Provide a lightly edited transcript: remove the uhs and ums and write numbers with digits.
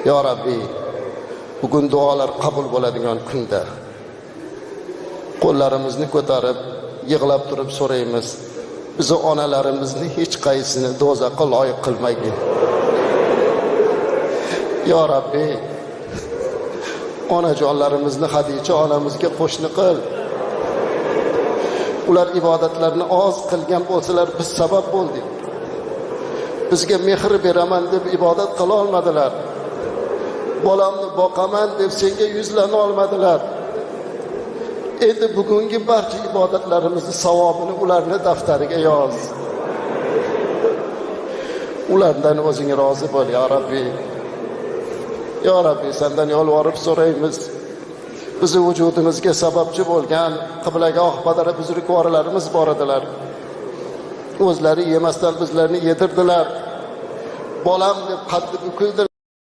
Ya Rabbi, bugün dualar kabul bo'ladigan kunda qo'llarimizni ko'tarib, yig'lab turib so'raymiz. Bizi onalarimizni hech qaysini do'zaxga loyiq qilmagin. Ya Rabbi, onajonlarimizni Hadicha onamizga qo'shni qil. Ular ibodatlarni oz qilgan bo'lsalar, biz sabab bo'ldik. Bizga mehr beraman deb ibodat qila olmadilar. Bolamni boqaman deb senga yuzlana olmadilar. Endi bugungi barcha ibodatlarimizni savobini ularning daftariga yoz. Ulardan o'zing rozi bo'l, ya Rabbi. Ya Rabbi, sendan yolvorib so'raymiz. Bizi vujudimizga sababchi bo'lgan qiblagoh badara buzrukvorlarimiz bor edilar. O'zlari yemasdan bizlarni yedirdilar. Bolam deb qaddi bukildilar.